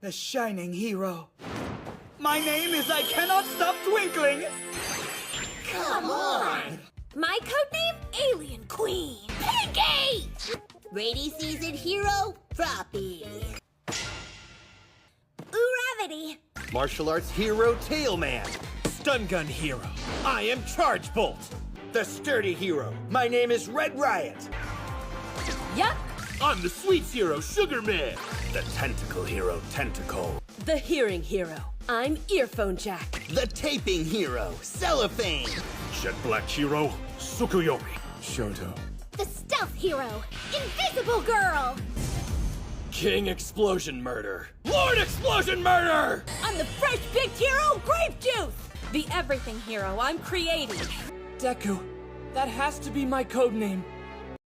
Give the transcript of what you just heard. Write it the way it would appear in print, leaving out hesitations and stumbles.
the shining hero. My name is I Cannot Stop Twinkling. Come on! My codename, Alien Queen. Pinky! Rainy season hero, Floppy. Gravity. Martial arts hero, Tailman. Stun gun hero, I am Charge Bolt. The sturdy hero, my name is Red Riot. Yup. I'm the sweets hero, Sugar Man. The tentacle hero, Tentacle. The hearing hero, I'm Earphone Jack. The taping hero, Cellophane. Jet black hero, Tsukuyomi. Shoto. The stealth hero, Invisible Girl. King Explosion Murder. Lord Explosion Murder! I'm the fresh baked hero, Grape Juice. The everything hero, I'm Creative. Deku, that has to be my codename.